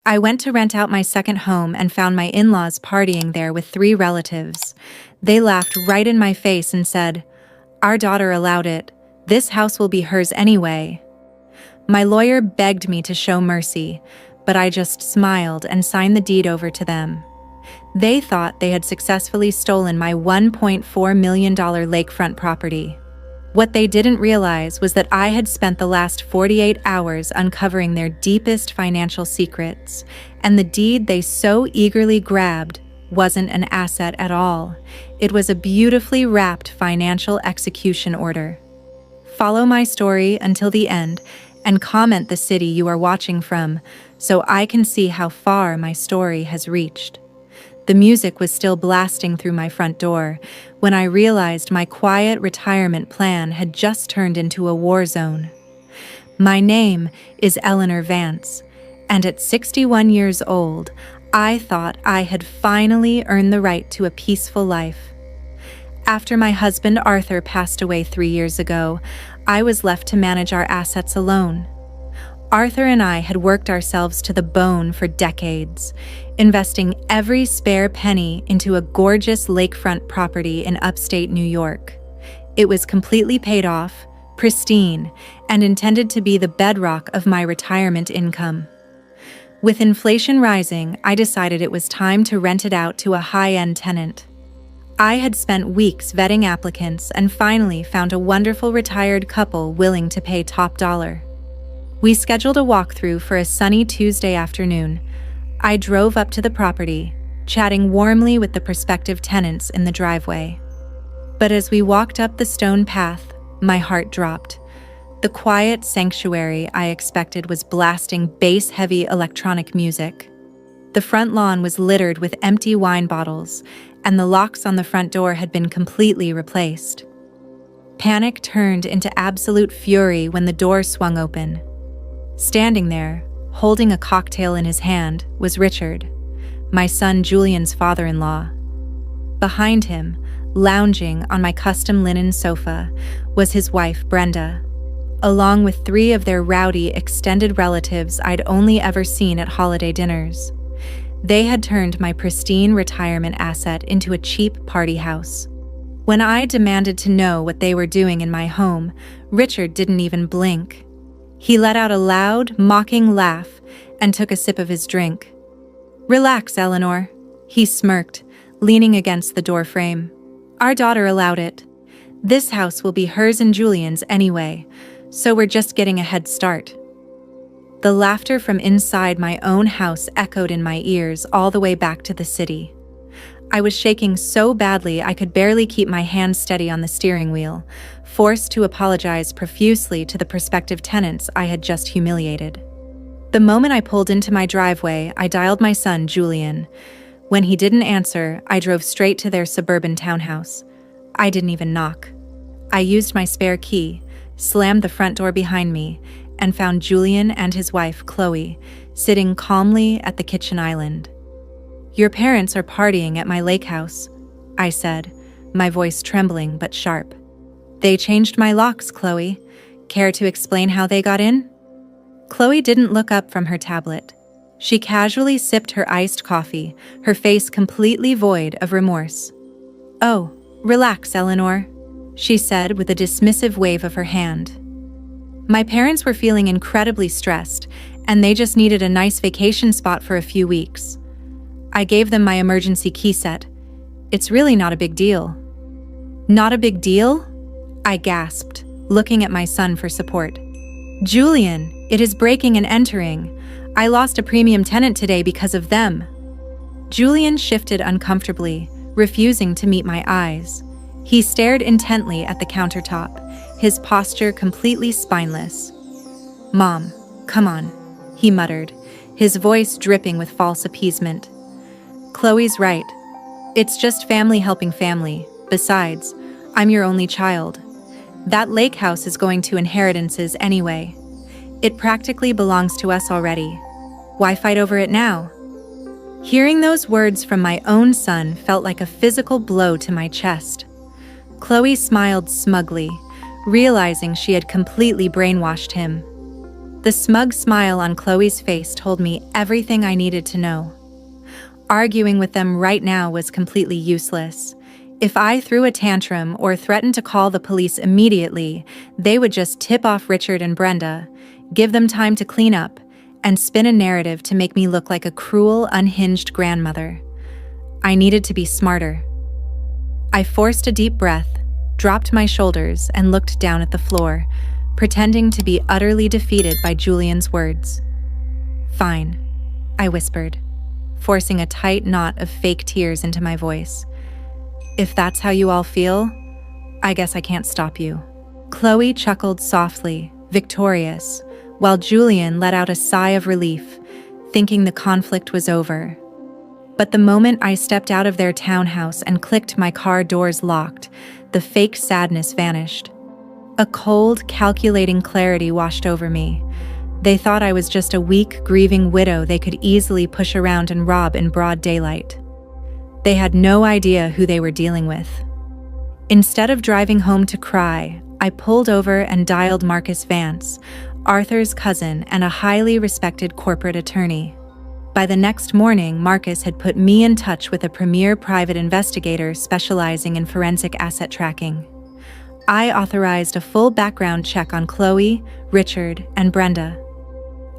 I went to rent out my second home and found my in-laws partying there with 3 relatives. They laughed right in my face and said, "Our daughter allowed it. This house will be hers anyway." My lawyer begged me to show mercy, but I just smiled and signed the deed over to them. They thought they had successfully stolen my $1.4 million lakefront property. What they didn't realize was that I had spent the last 48 hours uncovering their deepest financial secrets, and the deed they so eagerly grabbed wasn't an asset at all. It was a beautifully wrapped financial execution order. Follow my story until the end and comment the city you are watching from so I can see how far my story has reached. The music was still blasting through my front door when I realized my quiet retirement plan had just turned into a war zone. My name is Eleanor Vance, and at 61 years old, I thought I had finally earned the right to a peaceful life. After my husband Arthur passed away 3 years ago, I was left to manage our assets alone. Arthur and I had worked ourselves to the bone for decades, investing every spare penny into a gorgeous lakefront property in upstate New York. It was completely paid off, pristine, and intended to be the bedrock of my retirement income. With inflation rising, I decided it was time to rent it out to a high-end tenant. I had spent weeks vetting applicants and finally found a wonderful retired couple willing to pay top dollar. We scheduled a walkthrough for a sunny Tuesday afternoon. I drove up to the property, chatting warmly with the prospective tenants in the driveway. But as we walked up the stone path, my heart dropped. The quiet sanctuary I expected was blasting bass-heavy electronic music. The front lawn was littered with empty wine bottles, and the locks on the front door had been completely replaced. Panic turned into absolute fury when the door swung open. Standing there, holding a cocktail in his hand, was Richard, my son Julian's father-in-law. Behind him, lounging on my custom linen sofa, was his wife Brenda, along with 3 of their rowdy extended relatives I'd only ever seen at holiday dinners. They had turned my pristine retirement asset into a cheap party house. When I demanded to know what they were doing in my home, Richard didn't even blink. He let out a loud, mocking laugh and took a sip of his drink. "Relax, Eleanor," he smirked, leaning against the doorframe. "Our daughter allowed it. This house will be hers and Julian's anyway, so we're just getting a head start." The laughter from inside my own house echoed in my ears all the way back to the city. I was shaking so badly I could barely keep my hand steady on the steering wheel, forced to apologize profusely to the prospective tenants I had just humiliated. The moment I pulled into my driveway, I dialed my son, Julian. When he didn't answer, I drove straight to their suburban townhouse. I didn't even knock. I used my spare key, slammed the front door behind me, and found Julian and his wife, Chloe, sitting calmly at the kitchen island. "Your parents are partying at my lake house," I said, my voice trembling but sharp. "They changed my locks, Chloe. Care to explain how they got in?" Chloe didn't look up from her tablet. She casually sipped her iced coffee, her face completely void of remorse. "Oh, relax, Eleanor," she said with a dismissive wave of her hand. "My parents were feeling incredibly stressed, and they just needed a nice vacation spot for a few weeks. I gave them my emergency key set. It's really not a big deal." "Not a big deal?" I gasped, looking at my son for support. "Julian, it is breaking and entering. I lost a premium tenant today because of them." Julian shifted uncomfortably, refusing to meet my eyes. He stared intently at the countertop, his posture completely spineless. "Mom, come on," he muttered, his voice dripping with false appeasement. "Chloe's right. It's just family helping family. Besides, I'm your only child. That lake house is going to inheritances anyway. It practically belongs to us already. Why fight over it now?" Hearing those words from my own son felt like a physical blow to my chest. Chloe smiled smugly, realizing she had completely brainwashed him. The smug smile on Chloe's face told me everything I needed to know. Arguing with them right now was completely useless. If I threw a tantrum or threatened to call the police immediately, they would just tip off Richard and Brenda, give them time to clean up, and spin a narrative to make me look like a cruel, unhinged grandmother. I needed to be smarter. I forced a deep breath, dropped my shoulders, and looked down at the floor, pretending to be utterly defeated by Julian's words. "Fine," I whispered, forcing a tight knot of fake tears into my voice. "If that's how you all feel, I guess I can't stop you." Chloe chuckled softly, victorious, while Julian let out a sigh of relief, thinking the conflict was over. But the moment I stepped out of their townhouse and clicked my car doors locked, the fake sadness vanished. A cold, calculating clarity washed over me. They thought I was just a weak, grieving widow they could easily push around and rob in broad daylight. They had no idea who they were dealing with. Instead of driving home to cry, I pulled over and dialed Marcus Vance, Arthur's cousin and a highly respected corporate attorney. By the next morning, Marcus had put me in touch with a premier private investigator specializing in forensic asset tracking. I authorized a full background check on Chloe, Richard, and Brenda.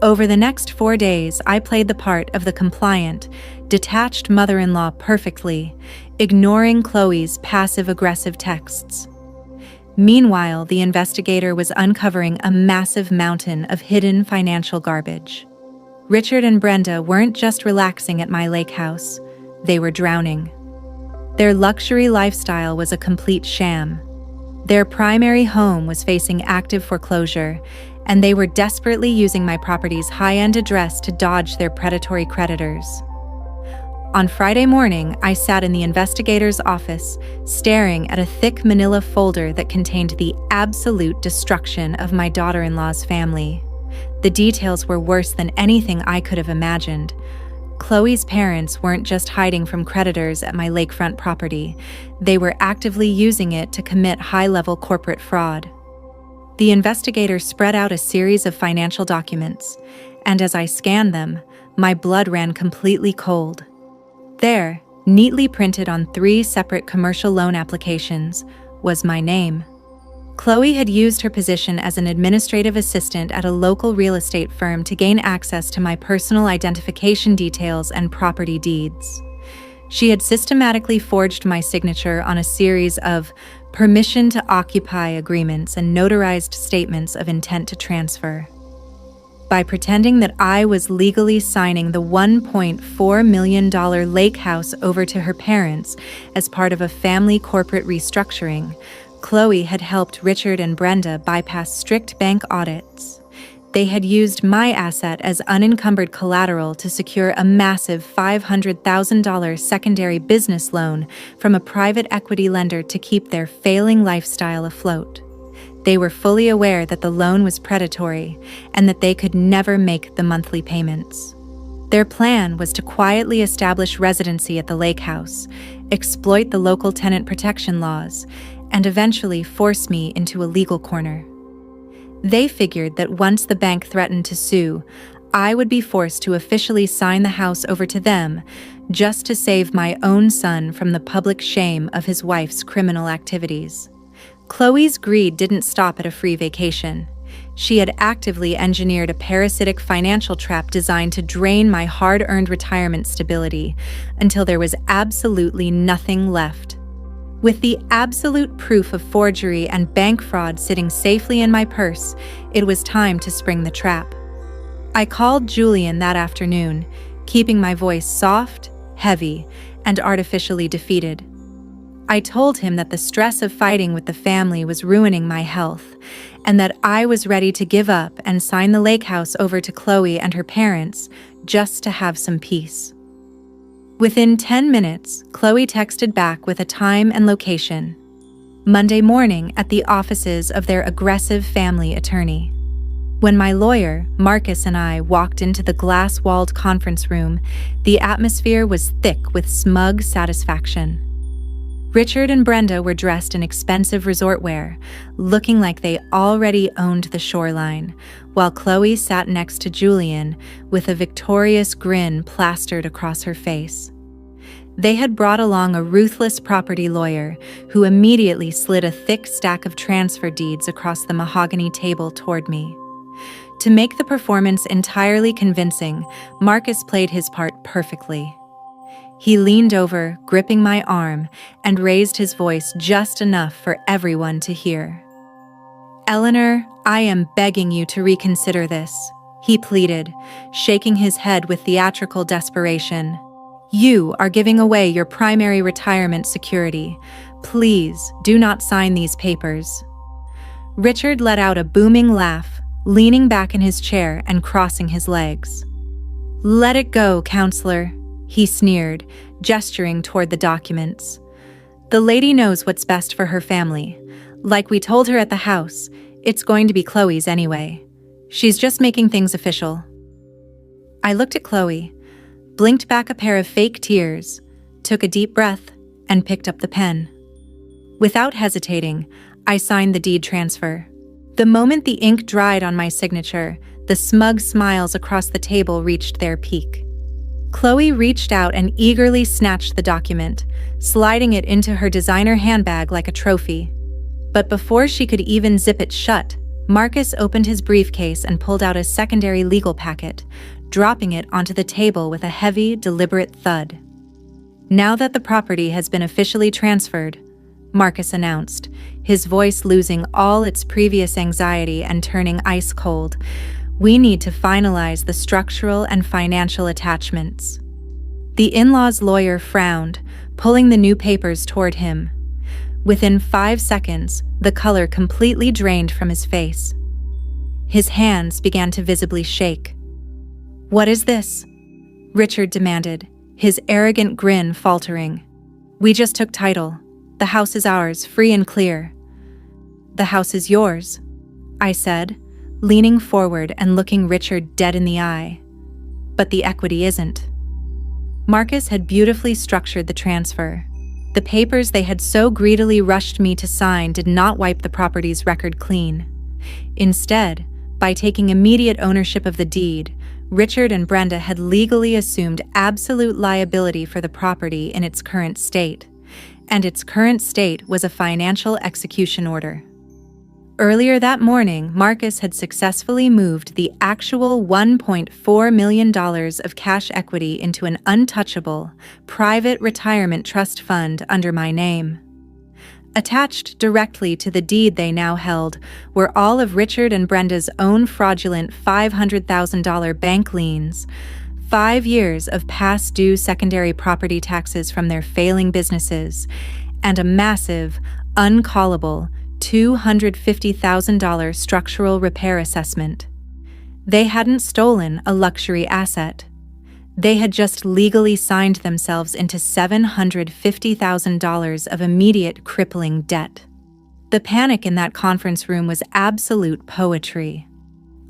Over the next 4 days, I played the part of the compliant, detached mother-in-law perfectly, ignoring Chloe's passive-aggressive texts. Meanwhile, the investigator was uncovering a massive mountain of hidden financial garbage. Richard and Brenda weren't just relaxing at my lake house, they were drowning. Their luxury lifestyle was a complete sham. Their primary home was facing active foreclosure, and they were desperately using my property's high-end address to dodge their predatory creditors. On Friday morning, I sat in the investigator's office, staring at a thick manila folder that contained the absolute destruction of my daughter-in-law's family. The details were worse than anything I could have imagined. Chloe's parents weren't just hiding from creditors at my lakefront property. They were actively using it to commit high-level corporate fraud. The investigator spread out a series of financial documents, and as I scanned them, my blood ran completely cold. There, neatly printed on 3 separate commercial loan applications, was my name. Chloe had used her position as an administrative assistant at a local real estate firm to gain access to my personal identification details and property deeds. She had systematically forged my signature on a series of permission to occupy agreements and notarized statements of intent to transfer. By pretending that I was legally signing the $1.4 million lake house over to her parents as part of a family corporate restructuring, Chloe had helped Richard and Brenda bypass strict bank audits. They had used my asset as unencumbered collateral to secure a massive $500,000 secondary business loan from a private equity lender to keep their failing lifestyle afloat. They were fully aware that the loan was predatory and that they could never make the monthly payments. Their plan was to quietly establish residency at the lake house, exploit the local tenant protection laws, and eventually force me into a legal corner. They figured that once the bank threatened to sue, I would be forced to officially sign the house over to them just to save my own son from the public shame of his wife's criminal activities. Chloe's greed didn't stop at a free vacation. She had actively engineered a parasitic financial trap designed to drain my hard-earned retirement stability until there was absolutely nothing left. With the absolute proof of forgery and bank fraud sitting safely in my purse, it was time to spring the trap. I called Julian that afternoon, keeping my voice soft, heavy, and artificially defeated. I told him that the stress of fighting with the family was ruining my health, and that I was ready to give up and sign the lake house over to Chloe and her parents just to have some peace. Within 10 minutes, Chloe texted back with a time and location. Monday morning at the offices of their aggressive family attorney. When my lawyer, Marcus, and I walked into the glass-walled conference room, the atmosphere was thick with smug satisfaction. Richard and Brenda were dressed in expensive resort wear, looking like they already owned the shoreline, while Chloe sat next to Julian with a victorious grin plastered across her face. They had brought along a ruthless property lawyer who immediately slid a thick stack of transfer deeds across the mahogany table toward me. To make the performance entirely convincing, Marcus played his part perfectly. He leaned over, gripping my arm, and raised his voice just enough for everyone to hear. "Eleanor, I am begging you to reconsider this," he pleaded, shaking his head with theatrical desperation. "You are giving away your primary retirement security. Please do not sign these papers." Richard let out a booming laugh, leaning back in his chair and crossing his legs. "Let it go, counselor," he sneered, gesturing toward the documents. "The lady knows what's best for her family. Like we told her at the house, it's going to be Chloe's anyway. She's just making things official." I looked at Chloe, blinked back a pair of fake tears, took a deep breath, and picked up the pen. Without hesitating, I signed the deed transfer. The moment the ink dried on my signature, the smug smiles across the table reached their peak. Chloe reached out and eagerly snatched the document, sliding it into her designer handbag like a trophy. But before she could even zip it shut, Marcus opened his briefcase and pulled out a secondary legal packet, dropping it onto the table with a heavy, deliberate thud. "Now that the property has been officially transferred," Marcus announced, his voice losing all its previous anxiety and turning ice cold, "we need to finalize the structural and financial attachments." The in-laws lawyer frowned, pulling the new papers toward him. Within 5 seconds, the color completely drained from his face. His hands began to visibly shake. "What is this?" Richard demanded, his arrogant grin faltering. "We just took title. The house is ours, free and clear." "The house is yours," I said, leaning forward and looking Richard dead in the eye. "But the equity isn't." Marcus had beautifully structured the transfer. The papers they had so greedily rushed me to sign did not wipe the property's record clean. Instead, by taking immediate ownership of the deed, Richard and Brenda had legally assumed absolute liability for the property in its current state, and its current state was a financial execution order. Earlier that morning, Marcus had successfully moved the actual $1.4 million of cash equity into an untouchable, private retirement trust fund under my name. Attached directly to the deed they now held were all of Richard and Brenda's own fraudulent $500,000 bank liens, 5 years of past due secondary property taxes from their failing businesses, and a massive, uncallable $250,000 structural repair assessment. They hadn't stolen a luxury asset. They had just legally signed themselves into $750,000 of immediate crippling debt. The panic in that conference room was absolute poetry.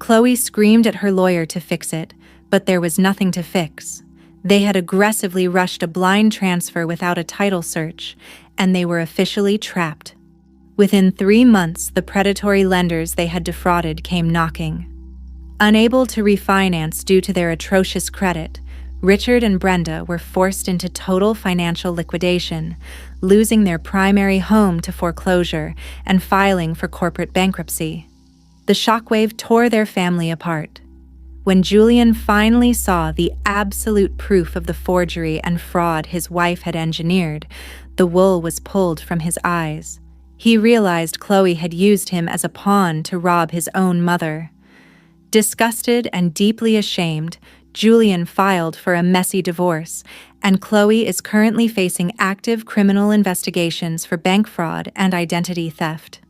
Chloe screamed at her lawyer to fix it, but there was nothing to fix. They had aggressively rushed a blind transfer without a title search, and they were officially trapped. Within 3 months, the predatory lenders they had defrauded came knocking. Unable to refinance due to their atrocious credit, Richard and Brenda were forced into total financial liquidation, losing their primary home to foreclosure and filing for corporate bankruptcy. The shockwave tore their family apart. When Julian finally saw the absolute proof of the forgery and fraud his wife had engineered, the wool was pulled from his eyes. He realized Chloe had used him as a pawn to rob his own mother. Disgusted and deeply ashamed, Julian filed for a messy divorce, and Chloe is currently facing active criminal investigations for bank fraud and identity theft.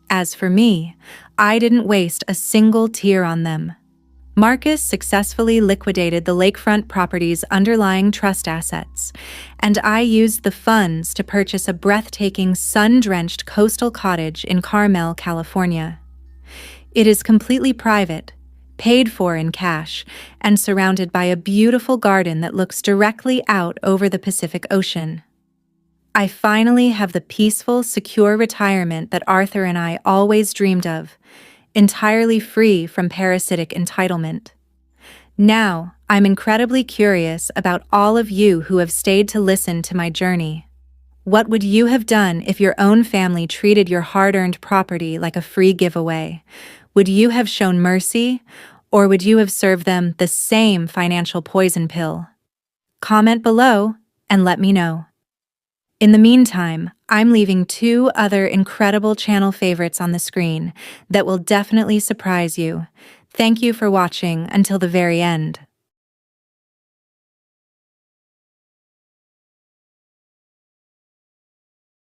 As for me, I didn't waste a single tear on them. Marcus successfully liquidated the lakefront property's underlying trust assets, and I used the funds to purchase a breathtaking, sun-drenched coastal cottage in Carmel, California. It is completely private, paid for in cash, and surrounded by a beautiful garden that looks directly out over the Pacific Ocean. I finally have the peaceful, secure retirement that Arthur and I always dreamed of, entirely free from parasitic entitlement. Now, I'm incredibly curious about all of you who have stayed to listen to my journey. What would you have done if your own family treated your hard-earned property like a free giveaway? Would you have shown mercy, or would you have served them the same financial poison pill? Comment below and let me know. In the meantime, I'm leaving 2 other incredible channel favorites on the screen that will definitely surprise you. Thank you for watching until the very end.